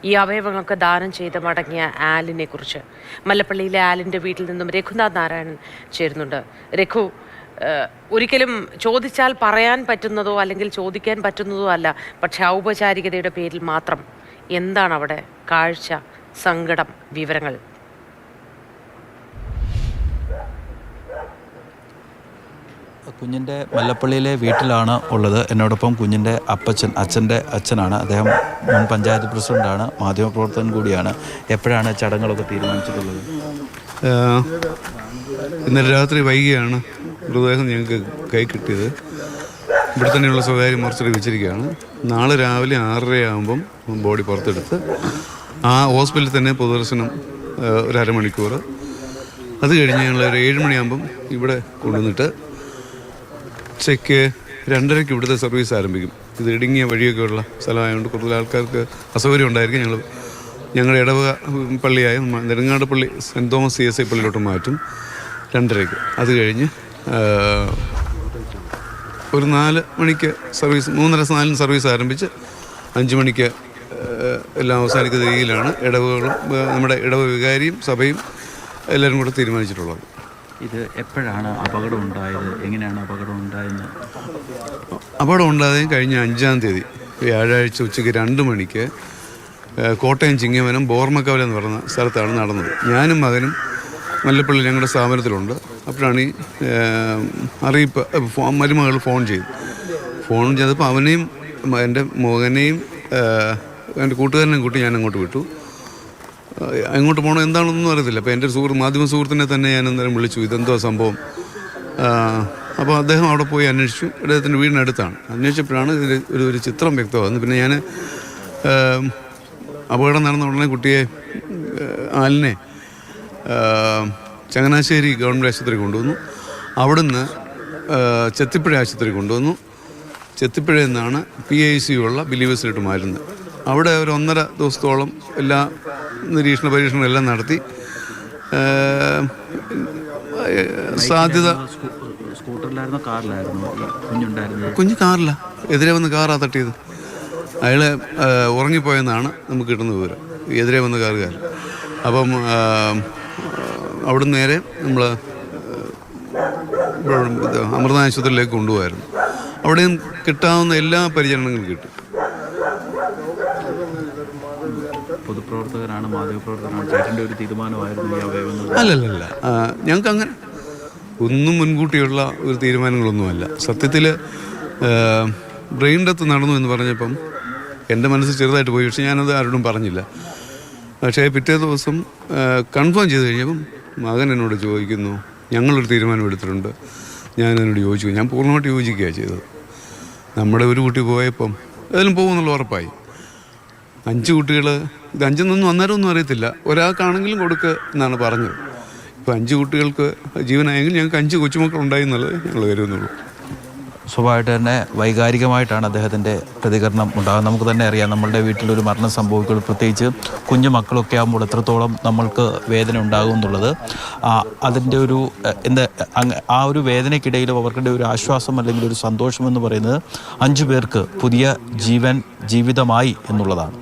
ഈ അവയവങ്ങളൊക്കെ ദാനം ചെയ്ത് മടങ്ങിയ ആലിനെ കുറിച്ച്. മല്ലപ്പള്ളിയിലെ ആലിൻ്റെ വീട്ടിൽ നിന്നും രഘുനാഥ് നാരായണൻ ചേരുന്നുണ്ട്. രഘു, ഒരിക്കലും ചോദിച്ചാൽ പറയാൻ പറ്റുന്നതോ അല്ലെങ്കിൽ ചോദിക്കാൻ പറ്റുന്നതോ അല്ല, പക്ഷെ ഔപചാരികതയുടെ പേരിൽ മാത്രം എന്താണ് അവിടെ കാഴ്ച, സങ്കടം, വിവരങ്ങൾ? കുഞ്ഞിൻ്റെ മല്ലപ്പള്ളിയിലെ വീട്ടിലാണ് ഉള്ളത്. എന്നോടൊപ്പം കുഞ്ഞിൻ്റെ അച്ഛൻ്റെ അച്ഛനാണ്. അദ്ദേഹം മുൻ പഞ്ചായത്ത് പ്രസിഡൻ്റാണ്, മാധ്യമപ്രവർത്തകൻ കൂടിയാണ്. എപ്പോഴാണ് ചടങ്ങുകളൊക്കെ തീരുമാനിച്ചിട്ടുള്ളത്? ഇന്നലെ രാത്രി വൈകിയാണ് മൃതദേഹം ഞങ്ങൾക്ക് കൈ കിട്ടിയത്. ഇവിടെ തന്നെയുള്ള സ്വകാര്യ മോർച്ചറി വെച്ചിരിക്കുകയാണ്. നാളെ രാവിലെ 6:30 ബോഡി പുറത്തെടുത്ത് ആ ഹോസ്പിറ്റലിൽ തന്നെ പൊതുദർശനം ഒരു അരമണിക്കൂർ. അത് കഴിഞ്ഞ് ഞങ്ങൾ ഒരു 7 മണിയാകുമ്പം ഇവിടെ കൊണ്ടുവന്നിട്ട് ഉച്ചയ്ക്ക് 2:30 ഇവിടുത്തെ സർവീസ് ആരംഭിക്കും. ഇത് ഇടുങ്ങിയ വഴിയൊക്കെ ഉള്ള സ്ഥലമായതുകൊണ്ട് കൂടുതൽ ആൾക്കാർക്ക് അസൗകര്യം ഉണ്ടായിരിക്കും. ഞങ്ങളുടെ ഇടവക പള്ളിയായ നെടുങ്ങാട് പള്ളി സെൻറ്റ് തോമസ് CSI പള്ളിയിലോട്ട് മാറ്റും 2:30. അത് കഴിഞ്ഞ് ഒരു 4 മണിക്ക് സർവീസ്, 3:30-4 സർവീസ് ആരംഭിച്ച് 5 മണിക്ക് എല്ലാം അവസാനിക്കുന്ന രീതിയിലാണ് ഇടവകളും നമ്മുടെ ഇടവ വികാരിയും സഭയും എല്ലാവരും കൂടെ തീരുമാനിച്ചിട്ടുള്ളത്. ഇത് എപ്പോഴാണ് അപകടം ഉണ്ടായത്? എങ്ങനെയാണ് അപകടം ഉണ്ടായത്? അപകടം ഉണ്ടായത് കഴിഞ്ഞ 5-ാം തീയതി വ്യാഴാഴ്ച ഉച്ചയ്ക്ക് 2 മണിക്ക് കോട്ടയം ചിങ്ങവനം ബോർമക്കവല എന്ന് പറയുന്ന സ്ഥലത്താണ് നടന്നത്. ഞാനും മകനും മല്ലപ്പള്ളി ഞങ്ങളുടെ സ്ഥാപനത്തിലുണ്ട്. അപ്പോഴാണ് ഈ അറിയിപ്പ് മരുമകൾ ഫോൺ ചെയ്തപ്പോൾ അവനെയും എൻ്റെ മകനെയും എൻ്റെ കൂട്ടുകാരനെയും കൂട്ടി ഞാൻ അങ്ങോട്ട് വിട്ടു. അങ്ങോട്ട് പോകണം എന്താണെന്നൊന്നും അറിയത്തില്ല. അപ്പോൾ എൻ്റെ ഒരു മാധ്യമ സുഹൃത്തിനെ തന്നെ ഞാൻ അന്നേരം വിളിച്ചു, ഇതെന്തോ സംഭവം. അപ്പോൾ അദ്ദേഹം അവിടെ പോയി അന്വേഷിച്ചു. അദ്ദേഹത്തിൻ്റെ വീടിനടുത്താണ്. അന്വേഷിച്ചപ്പോഴാണ് ഇതിൽ ഒരു ചിത്രം വ്യക്തമാകുന്നത്. പിന്നെ ഞാൻ അപകടം നടന്ന ഉടനെ കുട്ടിയെ ആലിനെ ചങ്ങനാശ്ശേരി ഗവൺമെൻറ് ആശുപത്രി കൊണ്ടുവന്നു. അവിടുന്ന് ചെത്തിപ്പുഴ ആശുപത്രി കൊണ്ടുവന്നു. ചെത്തിപ്പുഴയിൽ നിന്നാണ് PICU ഉള്ള ബിലീവേഴ്സിലോട്ട് മാറ്റുന്നത്. അവിടെ ഒരു 1.5 ദിവസത്തോളം എല്ലാ പരീക്ഷണങ്ങളും എല്ലാം നടത്തി. സാധ്യത കുഞ്ഞ് കാറില്ല, എതിരെ വന്ന് കാറാണ് തട്ടിയത്. അയാൾ ഉറങ്ങിപ്പോയെന്നാണ് നമുക്ക് കിട്ടുന്ന വിവരം, എതിരെ വന്ന കാറുകാരൻ. അപ്പം അവിടുന്ന് നേരെ നമ്മൾ അമൃത ആശുപത്രിയിലേക്ക് കൊണ്ടുപോകായിരുന്നു. അവിടെയും കിട്ടാവുന്ന എല്ലാ പരിചരണങ്ങളും കിട്ടും. പൊതുപ്രവർത്തകരാണ്, മാധ്യമപ്രവർത്തകരാണ്, ചേട്ടൻ്റെ ഒരു തീരുമാനമായിരുന്നു ഈ അവയവങ്ങൾ? അല്ലല്ല, ഞങ്ങൾക്ക് അങ്ങനെ ഒന്നും മുൻകൂട്ടിയുള്ള ഒരു തീരുമാനങ്ങളൊന്നുമല്ല. സത്യത്തിൽ ബ്രെയിൻ ഡെത്ത് നടന്നു എന്ന് പറഞ്ഞപ്പം എൻ്റെ മനസ്സ് ചെറുതായിട്ട് പോയി. പക്ഷെ ഞാനത് ആരോടും പറഞ്ഞില്ല. പക്ഷേ പിറ്റേ ദിവസം കൺഫേം ചെയ്ത് കഴിഞ്ഞപ്പം മകൻ എന്നോട് ചോദിക്കുന്നു, ഞങ്ങളൊരു തീരുമാനം എടുത്തിട്ടുണ്ട്. ഞാനതിനോട് യോജിച്ചു. ഞാൻ പൂർണ്ണമായിട്ട് യോജിക്കുകയാണ് ചെയ്തത്. നമ്മുടെ ഒരു കുട്ടി പോയപ്പം ഏതായാലും പോകുമെന്നുള്ള ഉറപ്പായി. 5 കുട്ടികൾ, ഇത് 5 അന്നേരം ഒന്നും അറിയത്തില്ല, ഒരാൾക്കാണെങ്കിലും കൊടുക്കുക എന്നാണ് പറഞ്ഞത്. ഇപ്പോൾ 5 കുട്ടികൾക്ക് ജീവനായെങ്കിൽ ഞങ്ങൾക്ക് 5 കൊച്ചുമക്കൾ ഉണ്ടായി എന്നുള്ളത് ഞങ്ങൾ കരുതുന്നുള്ളൂ. സ്വാഭാവികമായിട്ട് തന്നെ വൈകാരികമായിട്ടാണ് അദ്ദേഹത്തിൻ്റെ പ്രതികരണം ഉണ്ടാകുന്നത്. നമുക്ക് തന്നെ അറിയാം, നമ്മളുടെ വീട്ടിലൊരു മരണം സംഭവിക്കുമ്പോൾ, പ്രത്യേകിച്ച് കുഞ്ഞു മക്കളൊക്കെ ആകുമ്പോൾ എത്രത്തോളം നമ്മൾക്ക് വേദന ഉണ്ടാകും എന്നുള്ളത്. അതിൻ്റെ ഒരു ആ ഒരു വേദനയ്ക്കിടയിലും അവർക്കിടെ ഒരു ആശ്വാസം അല്ലെങ്കിൽ ഒരു സന്തോഷം എന്ന് പറയുന്നത് 5 പേർക്ക് പുതിയ ജീവിതമായി എന്നുള്ളതാണ്.